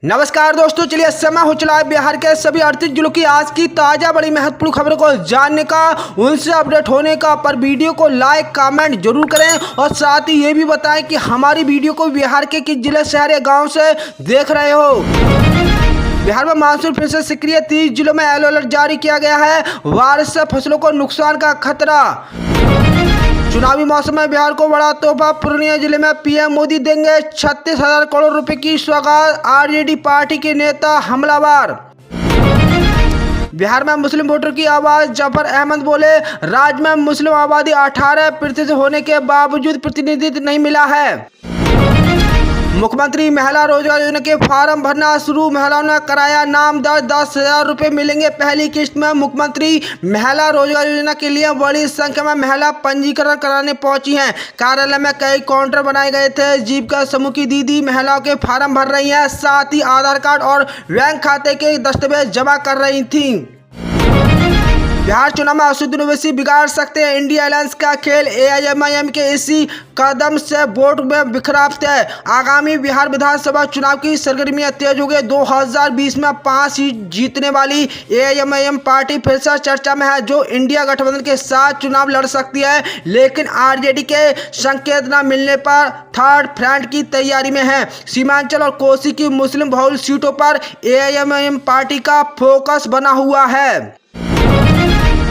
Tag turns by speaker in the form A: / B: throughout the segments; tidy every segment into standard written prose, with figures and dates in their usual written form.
A: नमस्कार दोस्तों, चलिए समय हो चला है बिहार के सभी 38 जिलों की आज की ताजा बड़ी महत्वपूर्ण खबरों को जानने का, उनसे अपडेट होने का। पर वीडियो को लाइक कमेंट जरूर करें और साथ ही ये भी बताएं कि हमारी वीडियो को बिहार के किस जिले शहर या गांव से देख रहे हो। बिहार में मानसून फिर से सक्रिय, 30 जिलों में येलो अलर्ट जारी किया गया है। बारिश से फसलों को नुकसान का खतरा। चुनावी मौसम में बिहार को बड़ा तोहफा, पूर्णिया जिले में पीएम मोदी देंगे 36,000 करोड़ रुपए की सौगात। आरजेडी पार्टी के नेता हमलावर। बिहार में मुस्लिम वोटर की आवाज, जफर अहमद बोले राज्य में मुस्लिम आबादी 18% होने के बावजूद प्रतिनिधित्व नहीं मिला है। मुख्यमंत्री महिला रोजगार योजना के फॉर्म भरना शुरू, महिलाओं ने कराया नाम दर्ज, 10,000 रुपये मिलेंगे पहली किस्त में। मुख्यमंत्री महिला रोजगार योजना के लिए बड़ी संख्या में महिला पंजीकरण कराने पहुंची हैं। कार्यालय में कई काउंटर बनाए गए थे। जीविका समूह की दीदी महिलाओं के फॉर्म भर रही हैं, साथ ही आधार कार्ड और बैंक खाते के दस्तावेज जमा कर रही थी। बिहार चुनाव में असदुद्दीन ओवैसी बिगाड़ सकते हैं इंडिया अलायंस का खेल, एआईएमआईएम के इसी कदम से वोट में बिखराव तय। आगामी बिहार विधानसभा चुनाव की सरगर्मियां तेज हो गई। 2020 में 5 सीट जीतने वाली एआईएमआईएम पार्टी फिर से चर्चा में है, जो इंडिया गठबंधन के साथ चुनाव लड़ सकती है, लेकिन आरजेडी के संकेत न मिलने पर थर्ड फ्रंट की तैयारी में है। सीमांचल और कोसी की मुस्लिम बहुल सीटों पर एआईएमआईएम पार्टी का फोकस बना हुआ है।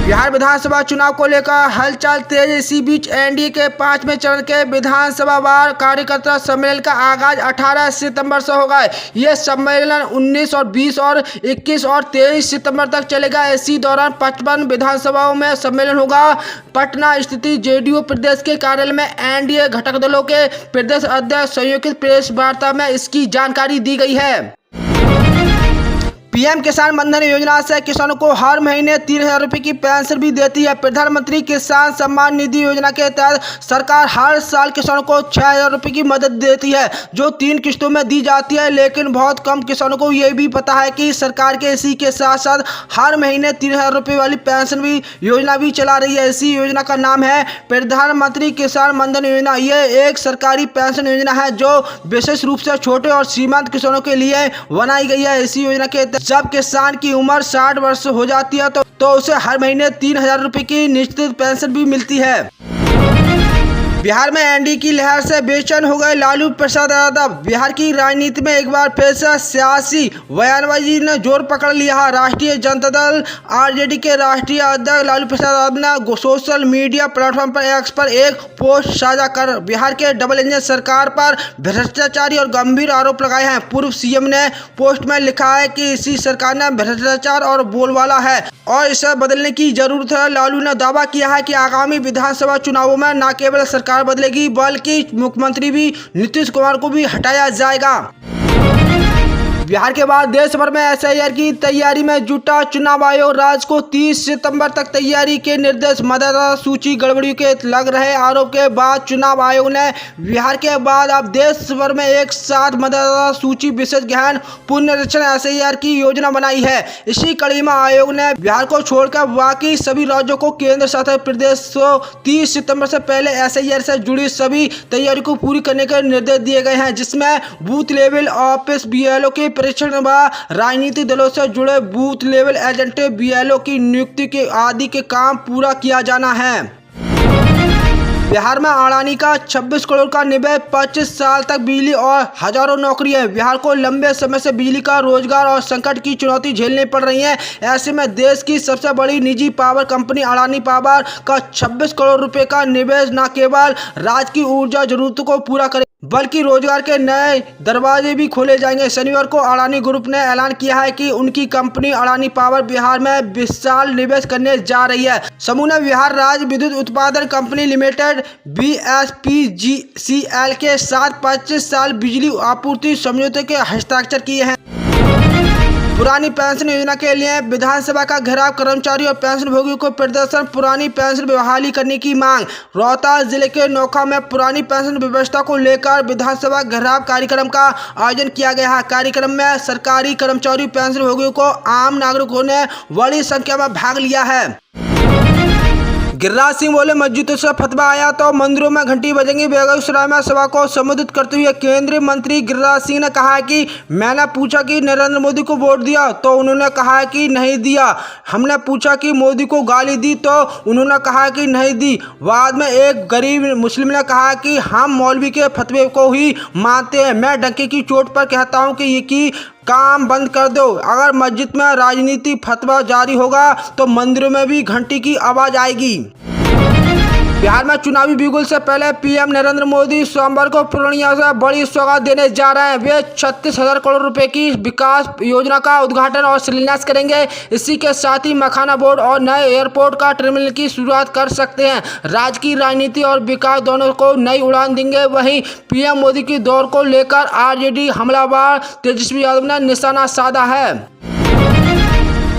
A: बिहार विधानसभा चुनाव को लेकर हलचल तेज। इसी बीच एनडीए के 5वें चरण के विधानसभा वार कार्यकर्ता सम्मेलन का आगाज 18 सितंबर से होगा। यह सम्मेलन 19 और 20 और 21 और 23 सितंबर तक चलेगा। इसी दौरान 55 विधानसभाओं में सम्मेलन होगा। पटना स्थित जेडीयू प्रदेश के कार्यालय में एनडीए घटक दलों के प्रदेश अध्यक्ष संयुक्त प्रेस वार्ता में इसकी जानकारी दी गई है। पीएम किसान मानधन योजना से किसानों को हर महीने 3,000 रुपये की पेंशन भी देती है। प्रधानमंत्री किसान सम्मान निधि योजना के तहत सरकार हर साल किसानों को 6,000 रुपये की मदद देती है, जो 3 किस्तों में दी जाती है। लेकिन बहुत कम किसानों को ये भी पता है कि सरकार के इसी के साथ साथ हर महीने 3,000 रुपये वाली पेंशन भी योजना भी चला रही है। इसी योजना का नाम है प्रधानमंत्री किसान मानधन योजना। ये एक सरकारी पेंशन योजना है जो विशेष रूप से छोटे और सीमांत किसानों के लिए बनाई गई है। इसी योजना के जब किसान की उम्र 60 वर्ष हो जाती है तो उसे हर महीने 3,000 रुपये की निश्चित पेंशन भी मिलती है। बिहार में एनडीए की लहर से बेचैन हो गए लालू प्रसाद यादव। बिहार की राजनीति में एक बार फिर से सियासी बयानबाजी ने जोर पकड़ लिया है। राष्ट्रीय जनता दल आरजेडी के राष्ट्रीय अध्यक्ष लालू प्रसाद यादव ने सोशल मीडिया प्लेटफॉर्म पर एक्स पर एक पोस्ट साझा कर बिहार के डबल इंजन सरकार पर भ्रष्टाचारी और गंभीर आरोप लगाए हैं। पूर्व सीएम ने पोस्ट में लिखा है कि इसी सरकार ने भ्रष्टाचार और बोलबाला है और इसे बदलने की जरूरत है। लालू ने दावा किया है कि आगामी विधानसभा चुनावों में न केवल सरकार बदलेगी, बल्कि मुख्यमंत्री भी नीतीश कुमार को भी हटाया जाएगा। बिहार के बाद देश भर में एसआईआर की तैयारी में जुटा चुनाव आयोग। राज्य को 30 सितंबर तक तैयारी के निर्देश। मतदाता सूची गड़बड़ी के लग रहे आरोप के बाद चुनाव आयोग ने बिहार के बाद अब देश भर में एक साथ मतदाता सूची विशेष गहन पुनरीक्षण एसआईआर की योजना बनाई है। इसी कड़ी में आयोग ने बिहार को छोड़कर बाकी सभी राज्यों को केंद्र शासित प्रदेश को 30 सितंबर से पहले एसआईआर से जुड़ी सभी तैयारी को पूरी करने के निर्देश दिए गए हैं, जिसमें बूथ लेवल ऑफिस बीएलओ के परीक्षण व राजनीतिक दलों से जुड़े बूथ लेवल एजेंट बीएलओ की नियुक्ति के आदि के काम पूरा किया जाना है। बिहार में अडानी का 26 करोड़ का निवेश, 25 साल तक बिजली और हजारों नौकरियां। बिहार को लंबे समय से बिजली का रोजगार और संकट की चुनौती झेलनी पड़ रही है। ऐसे में देश की सबसे बड़ी निजी पावर कंपनी अडानी पावर का 26 करोड़ रुपए का निवेश न केवल राज्य की ऊर्जा जरूरतों को पूरा करे, बल्कि रोजगार के नए दरवाजे भी खोले जाएंगे। शनिवार को अडानी ग्रुप ने ऐलान किया है कि उनकी कंपनी अडानी पावर बिहार में विशाल निवेश करने जा रही है। समूह ने बिहार राज्य विद्युत उत्पादन कंपनी लिमिटेड BSPGCL के साथ 25 साल बिजली आपूर्ति समझौते के हस्ताक्षर किए हैं। पुरानी पेंशन योजना के लिए विधानसभा का घेराव, कर्मचारी और पेंशन भोगियों को प्रदर्शन। पुरानी पेंशन बहाली करने की मांग। रोहतास जिले के नोखा में पुरानी पेंशन व्यवस्था को लेकर विधानसभा घेराव कार्यक्रम का आयोजन किया गया है। कार्यक्रम में सरकारी कर्मचारी, पेंशन भोगियों को आम नागरिकों ने बड़ी संख्या में भाग लिया है। गिरिराज सिंह बोले, मस्जिदों से फतवा आया तो मंदिरों में घंटी बजेंगी। बेगूसराय में सभा को संबोधित करते हुए केंद्रीय मंत्री गिरिराज सिंह ने कहा कि मैंने पूछा कि नरेंद्र मोदी को वोट दिया तो उन्होंने कहा कि नहीं दिया। हमने पूछा कि मोदी को गाली दी तो उन्होंने कहा कि नहीं दी। बाद में एक गरीब मुस्लिम ने कहा कि हम मौलवी के फतवे को ही मानते हैं। मैं डंके की चोट पर कहता हूं कि काम बंद कर दो। अगर मस्जिद में राजनीति फतवा जारी होगा तो मंदिरों में भी घंटी की आवाज आएगी। बिहार में चुनावी बिगुल से पहले पीएम नरेंद्र मोदी सोमवार को पूर्णिया से बड़ी सौगात देने जा रहे हैं। वे 36,000 करोड़ रुपए की विकास योजना का उद्घाटन और शिलान्यास करेंगे। इसी के साथ ही मखाना बोर्ड और नए एयरपोर्ट का टर्मिनल की शुरुआत कर सकते हैं। राज्य की राजनीति और विकास दोनों को नई उड़ान देंगे। वहीं पीएम मोदी की दौड़ को लेकर आरजेडी हमलावर तेजस्वी यादव ने निशाना साधा है।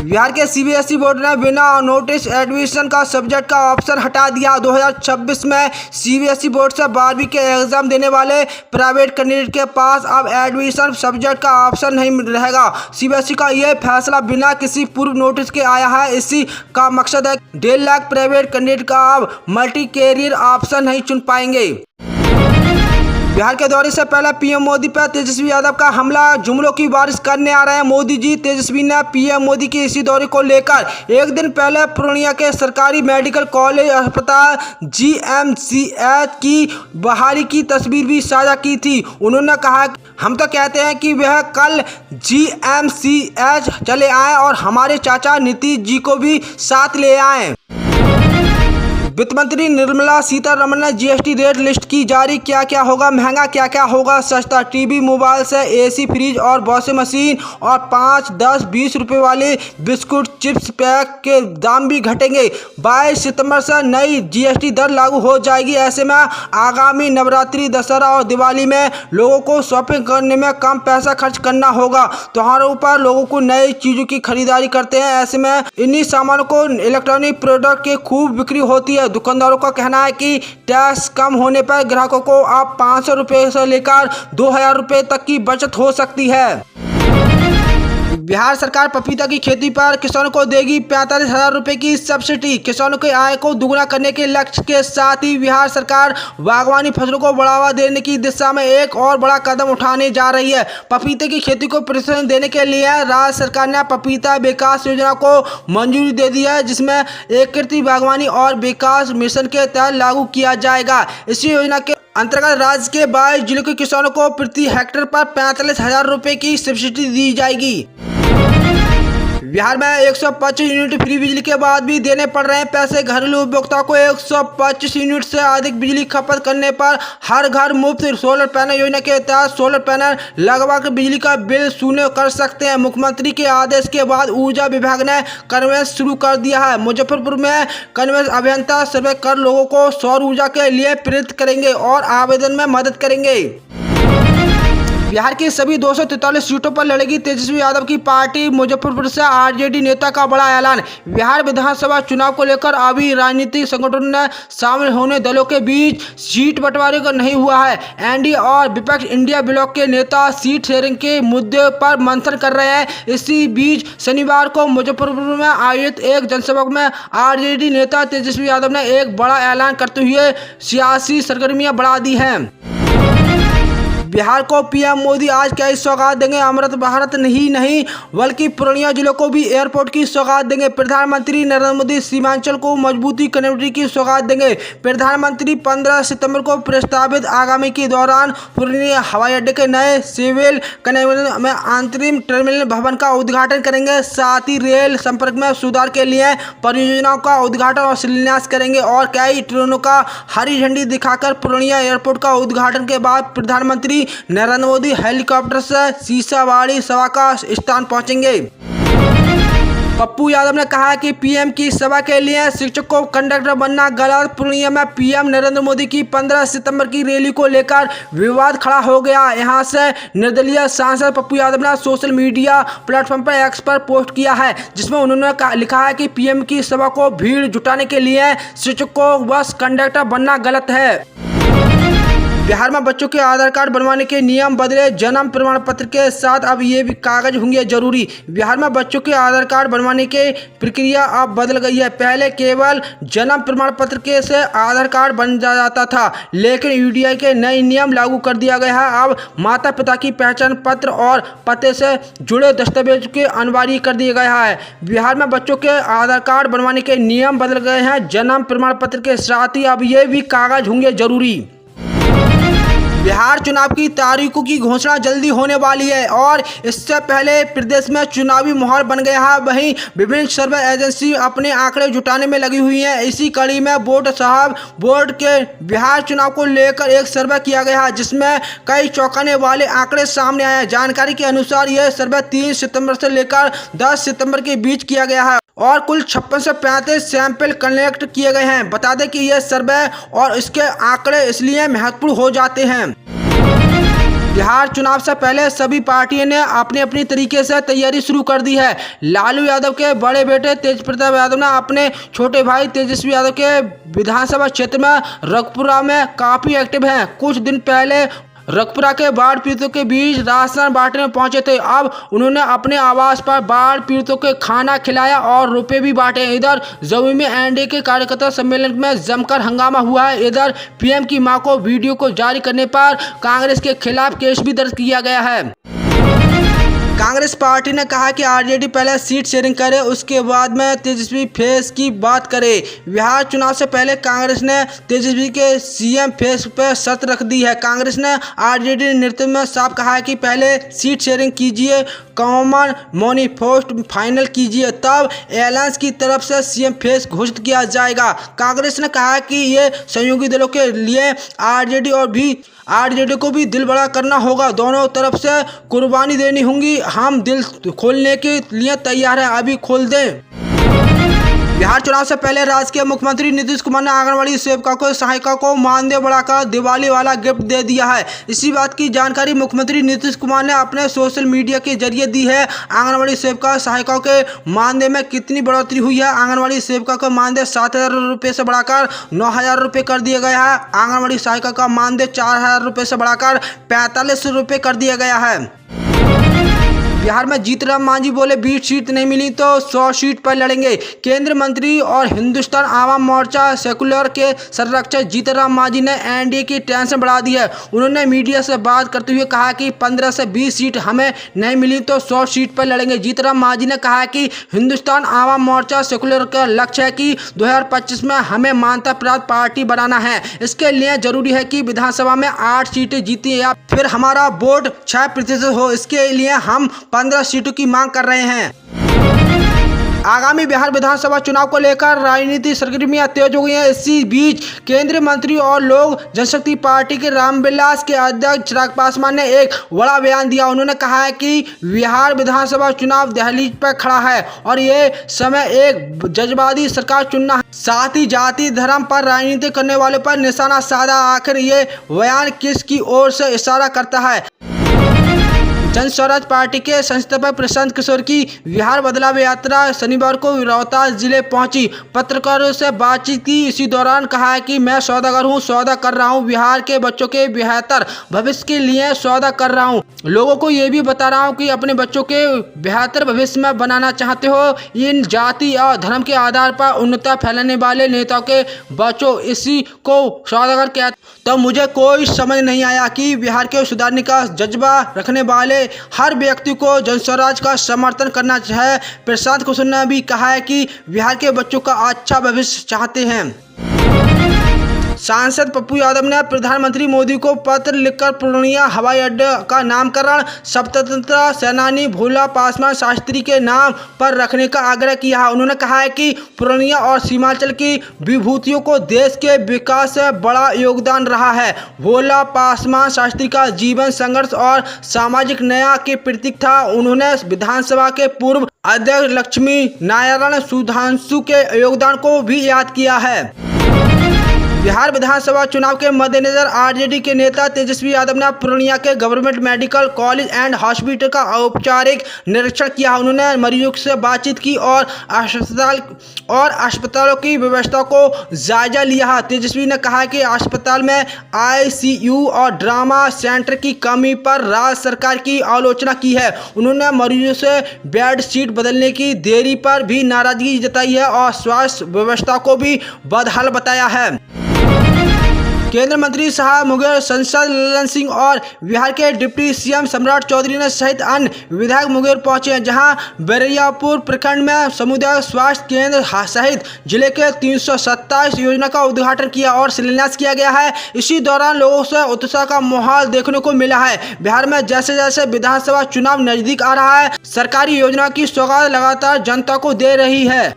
A: बिहार के सीबीएसई बोर्ड ने बिना नोटिस एडमिशन का सब्जेक्ट का ऑप्शन हटा दिया। 2026 में सीबीएसई बोर्ड से 12वीं के एग्जाम देने वाले प्राइवेट कैंडिडेट के पास अब एडमिशन सब्जेक्ट का ऑप्शन नहीं रहेगा। सीबीएसई का यह फैसला बिना किसी पूर्व नोटिस के आया है। इसी का मकसद है 1.5 लाख प्राइवेट कैंडिडेट का अब मल्टी कैरियर ऑप्शन नहीं चुन पाएंगे। बिहार के दौरे से पहले पीएम मोदी पर तेजस्वी यादव का हमला, जुमलों की बारिश करने आ रहे हैं मोदी जी। तेजस्वी ने पीएम मोदी के इसी दौरे को लेकर एक दिन पहले पूर्णिया के सरकारी मेडिकल कॉलेज अस्पताल जीएमसीएच की बहाली की तस्वीर भी साझा की थी। उन्होंने कहा, हम तो कहते हैं कि वह कल जीएमसीएच चले आए और हमारे चाचा नीतीश जी को भी साथ ले आए। वित्त मंत्री निर्मला सीतारमण ने जीएसटी रेट लिस्ट की जारी। क्या क्या होगा महंगा, क्या क्या होगा सस्ता। टीवी, मोबाइल से एसी, फ्रिज और वॉशिंग मशीन और 5, 10, 20 रुपए वाले बिस्कुट चिप्स पैक के दाम भी घटेंगे। 22 सितंबर से नई जीएसटी दर लागू हो जाएगी। ऐसे में आगामी नवरात्रि, दशहरा और दिवाली में लोगों को शॉपिंग करने में कम पैसा खर्च करना होगा। त्योहारों पर लोगों को नई चीजों की खरीदारी करते हैं। ऐसे में इन्हीं सामानों को इलेक्ट्रॉनिक प्रोडक्ट की खूब बिक्री होती है। दुकानदारों का कहना है कि टैक्स कम होने पर ग्राहकों को अब 500 रुपये से लेकर 2,000 रुपये तक की बचत हो सकती है। बिहार सरकार पपीता की खेती पर किसानों को देगी 45,000 रुपये की सब्सिडी। किसानों की आय को दुगना करने के लक्ष्य के साथ ही बिहार सरकार बागवानी फसलों को बढ़ावा देने की दिशा में एक और बड़ा कदम उठाने जा रही है। पपीते की खेती को प्रोत्साहन देने के लिए राज्य सरकार ने पपीता विकास योजना को मंजूरी दे दी है, जिसमें एकीकृत बागवानी और विकास मिशन के तहत लागू किया जाएगा। इसी योजना के अंतर्गत राज्य के 22 जिलों के किसानों को प्रति हेक्टेयर पर 45,000 रुपये की सब्सिडी दी जाएगी। बिहार में 125 यूनिट फ्री बिजली के बाद भी देने पड़ रहे हैं पैसे। घरेलू उपभोक्ताओं को 125 यूनिट से अधिक बिजली खपत करने पर हर घर मुफ्त सोलर पैनल योजना के तहत सोलर पैनल लगवाकर बिजली का बिल शून्य कर सकते हैं। मुख्यमंत्री के आदेश के बाद ऊर्जा विभाग ने कन्वेंस शुरू कर दिया है। मुजफ्फरपुर में कन्वेंस अभियंता सर्वे कर लोगों को सौर ऊर्जा के लिए प्रेरित करेंगे और आवेदन में मदद करेंगे। बिहार की सभी 243 सीटों पर लड़ेगी तेजस्वी यादव की पार्टी। मुजफ्फरपुर से आरजेडी नेता का बड़ा ऐलान। बिहार विधानसभा चुनाव को लेकर अभी राजनीतिक संगठनों में शामिल होने दलों के बीच सीट बंटवारे का नहीं हुआ है। एनडीए और विपक्ष इंडिया ब्लॉक के नेता सीट शेयरिंग के मुद्दे पर मंथन कर रहे हैं। इसी बीच शनिवार को मुजफ्फरपुर में आयोजित एक जनसभा में आरजेडी नेता तेजस्वी यादव ने एक बड़ा ऐलान करते हुए सियासी सरगर्मियां बढ़ा दी हैं। बिहार को पीएम मोदी आज क्या सौगात देंगे। अमृत भारत नहीं बल्कि पूर्णिया जिलों को भी एयरपोर्ट की सौगात देंगे। प्रधानमंत्री नरेंद्र मोदी सीमांचल को मजबूती कनेक्टिविटी की सौगात देंगे। प्रधानमंत्री 15 सितंबर को प्रस्तावित आगामी के दौरान पूर्णिया हवाई अड्डे के नए सिविल कनेक्टिविटी में अंतरिम टर्मिनल भवन का उद्घाटन करेंगे। साथ ही रेल संपर्क में सुधार के लिए परियोजनाओं का उद्घाटन और शिलान्यास करेंगे और कई ट्रेनों का हरी झंडी दिखाकर पूर्णिया एयरपोर्ट का उद्घाटन के बाद प्रधानमंत्री नरेंद्र मोदी हेलीकॉप्टर से सीसावाड़ी सभा का स्थान पहुंचेंगे। पप्पू यादव ने कहा कि पीएम की सभा के लिए शिक्षक को कंडक्टर बनना गलत। पूर्णिया में पीएम नरेंद्र मोदी की 15 सितंबर की रैली को लेकर विवाद खड़ा हो गया। यहां से निर्दलीय सांसद पप्पू यादव ने सोशल मीडिया प्लेटफॉर्म पर एक्स पर पोस्ट किया है, जिसमें उन्होंने लिखा है कि पीएम की सभा को भीड़ जुटाने के लिए शिक्षक को बस कंडक्टर बनना गलत है। बिहार में बच्चों के आधार कार्ड बनवाने के नियम बदले, जन्म प्रमाण पत्र के साथ अब ये भी कागज होंगे जरूरी। बिहार में बच्चों के आधार कार्ड बनवाने की प्रक्रिया अब बदल गई है। पहले केवल जन्म प्रमाण पत्र के से आधार कार्ड बन जाता था, लेकिन यूडीआई के नए नियम लागू कर दिया गया है। अब माता पिता की पहचान पत्र और पते से जुड़े दस्तावेज के अनिवार्य कर दिया गया है। बिहार में बच्चों के आधार कार्ड बनवाने के नियम बदल गए हैं। जन्म प्रमाण पत्र के साथ ही अब ये भी कागज होंगे जरूरी। बिहार चुनाव की तारीखों की घोषणा जल्दी होने वाली है और इससे पहले प्रदेश में चुनावी माहौल बन गया है। वहीं विभिन्न सर्वे एजेंसी अपने आंकड़े जुटाने में लगी हुई हैं। इसी कड़ी में बोर्ड के बिहार चुनाव को लेकर एक सर्वे किया गया है, जिसमें कई चौंकाने वाले आंकड़े सामने आए हैं। जानकारी के अनुसार यह सर्वे 3 सितंबर से लेकर 10 सितंबर के बीच किया गया है और कुल 56 से 35 सैंपल कलेक्ट किए गए हैं। बता दें कि यह सर्वे और इसके आंकड़े इसलिए महत्वपूर्ण हो जाते हैं। बिहार चुनाव से पहले सभी पार्टियों ने अपनी अपनी तरीके से तैयारी शुरू कर दी है। लालू यादव के बड़े बेटे तेज प्रताप यादव ने अपने छोटे भाई तेजस्वी यादव के विधानसभा क्षेत्र में रघपुरा में काफी एक्टिव हैं। कुछ दिन पहले रघपुरा के बाढ़ पीड़ितों के बीच राशन बांटने पहुंचे थे। अब उन्होंने अपने आवास पर बाढ़ पीड़ितों के खाना खिलाया और रुपए भी बांटे। इधर जमुई में एनडीए के कार्यकर्ता सम्मेलन में जमकर हंगामा हुआ है। इधर पीएम की मां को वीडियो को जारी करने पर कांग्रेस के खिलाफ केस भी दर्ज किया गया है। कांग्रेस पार्टी ने कहा कि आरजेडी पहले सीट शेयरिंग करे, उसके बाद में तेजस्वी फेस की बात करे। बिहार चुनाव से पहले कांग्रेस ने तेजस्वी के सीएम फेस पर शर्त रख दी है। कांग्रेस ने आरजेडी नेतृत्व में साफ कहा है कि पहले सीट शेयरिंग कीजिए, कॉमन मैनिफेस्टो फाइनल कीजिए, तब एलायंस की तरफ से सीएम फेस घोषित किया जाएगा। कांग्रेस ने कहा कि ये सहयोगी दलों के लिए आरजेडी को भी दिल बड़ा करना होगा, दोनों तरफ से कुर्बानी देनी होगी। हम दिल खोलने के लिए तैयार हैं, अभी खोल दें। बिहार चुनाव से पहले राज्य के मुख्यमंत्री नीतीश कुमार ने आंगनबाड़ी सेविका को सहायिका को मानदेय बढ़ाकर दिवाली वाला गिफ्ट दे दिया है। इसी बात की जानकारी मुख्यमंत्री नीतीश कुमार ने अपने सोशल मीडिया के जरिए दी है। आंगनबाड़ी सेविका सहायिकाओं के मानदेय में कितनी बढ़ोतरी हुई है? आंगनबाड़ी सेविका का मानदेय 7,000 रुपये से बढ़ाकर 9,000 रुपये कर दिया गया है। आंगनबाड़ी सहायिका का मानदेय 4,000 रुपये से बढ़ाकर 45 रुपये कर दिया गया है। बिहार में जीतन मांझी बोले 20 सीट नहीं मिली तो 100 सीट पर लड़ेंगे। केंद्रीय मंत्री और हिंदुस्तान आवाम मोर्चा सेकुलर के संरक्षक जीतन मांझी ने एनडीए की टेंशन बढ़ा दी है। उन्होंने मीडिया से बात करते हुए कहा कि 15 से 20 सीट हमें नहीं मिली तो 100 सीट पर लड़ेंगे। जीतन मांझी ने कहा कि हिंदुस्तान आवाम मोर्चा सेकुलर का लक्ष्य है कि 2025 में हमें मान्यता प्राप्त पार्टी बनाना है। इसके लिए जरूरी है कि विधानसभा में 8 सीटें जीती या फिर हमारा वोट 6% हो। इसके लिए हम 15 सीटों की मांग कर रहे हैं। आगामी बिहार विधानसभा चुनाव को लेकर राजनीतिक सरगर्मियां तेज हो गई हैं। इसी बीच केंद्रीय मंत्री और लोक जनशक्ति पार्टी के रामविलास के अध्यक्ष चिराग पासवान ने एक बड़ा बयान दिया। उन्होंने कहा है कि बिहार विधानसभा चुनाव दहलीज पर खड़ा है और ये समय एक जज्बाती सरकार चुनना है, साथ ही जाति धर्म पर राजनीति करने वालों पर निशाना साधा। आखिर ये बयान किसकी ओर से इशारा करता है? जन स्वराज पार्टी के संस्थापक प्रशांत किशोर की बिहार बदलाव यात्रा शनिवार को रोहतास जिले पहुंची। पत्रकारों से बातचीत की इसी दौरान कहा है कि मैं सौदागर हूं, सौदा कर रहा हूं, बिहार के बच्चों के बेहतर भविष्य के लिए सौदा कर रहा हूं। लोगों को ये भी बता रहा हूं कि अपने बच्चों के बेहतर भविष्य में बनाना चाहते हो। इन जाति और धर्म के आधार पर उन्नता फैलाने वाले नेताओं के बच्चों इसी को सौदागर कहते, तो मुझे कोई समझ नहीं आया कि बिहार के सुधारने का जज्बा रखने वाले हर व्यक्ति को जन स्वराज का समर्थन करना है। प्रशांत किशोर ने भी कहा है कि बिहार के बच्चों का अच्छा भविष्य चाहते हैं। सांसद पप्पू यादव ने प्रधानमंत्री मोदी को पत्र लिखकर पूर्णिया हवाई अड्डे का नामकरण स्वतंत्रता सेनानी भोला पासवान शास्त्री के नाम पर रखने का आग्रह किया है। उन्होंने कहा है कि पूर्णिया और सीमांचल की विभूतियों को देश के विकास से बड़ा योगदान रहा है। भोला पासवान शास्त्री का जीवन संघर्ष और सामाजिक न्याय के प्रतीक था। उन्होंने विधानसभा के पूर्व अध्यक्ष लक्ष्मी नारायण सुधांशु के योगदान को भी याद किया है। बिहार विधानसभा चुनाव के मद्देनजर आरजेडी के नेता तेजस्वी यादव ने पूर्णिया के government medical college and hospital का औपचारिक निरीक्षण किया। उन्होंने मरीजों से बातचीत की और अस्पतालों की व्यवस्था को जायजा लिया। तेजस्वी ने कहा कि अस्पताल में आईसीयू और ड्रामा सेंटर की कमी पर राज्य सरकार की आलोचना की है। उन्होंने मरीजों से बेड शीट बदलने की देरी पर भी नाराजगी जताई है और स्वास्थ्य व्यवस्था को भी बदहाल बताया है। केंद्रीय मंत्री साहब मुंगेर सांसद ललन सिंह और बिहार के डिप्टी सीएम सम्राट चौधरी ने सहित अन्य विधायक मुंगेर पहुंचे हैं, जहां बैरियापुर प्रखंड में सामुदायिक स्वास्थ्य केंद्र सहित जिले के 327 योजना का उद्घाटन किया और शिलान्यास किया गया है। इसी दौरान लोगों से उत्साह का माहौल देखने को मिला है। बिहार में जैसे जैसे विधानसभा चुनाव नजदीक आ रहा है, सरकारी योजना की सौगात लगातार जनता को दे रही है।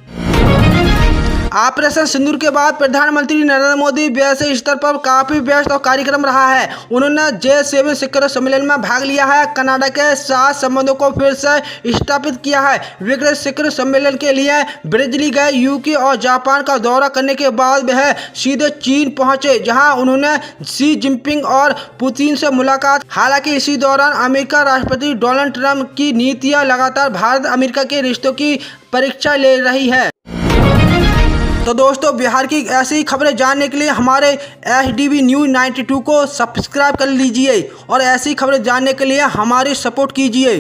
A: ऑपरेशन सिंदूर के बाद प्रधानमंत्री नरेंद्र मोदी वैश्विक स्तर पर काफी व्यस्त और कार्यक्रम रहा है। उन्होंने G7 शिखर सम्मेलन में भाग लिया है, कनाडा के साथ संबंधों को फिर से स्थापित किया है। विकृत शिखर सम्मेलन के लिए ब्राजील गए यूके और जापान का दौरा करने के बाद वह सीधे चीन पहुंचे, जहां उन्होंने शी जिनपिंग और पुतिन से मुलाकात। हालांकि इसी दौरान अमेरिका राष्ट्रपति डोनाल्ड ट्रंप की नीतियां लगातार भारत अमेरिका के रिश्तों की परीक्षा ले रही है। तो दोस्तों, बिहार की ऐसी खबरें जानने के लिए हमारे HDB न्यूज़ 92 को सब्सक्राइब कर लीजिए और ऐसी खबरें जानने के लिए हमारी सपोर्ट कीजिए।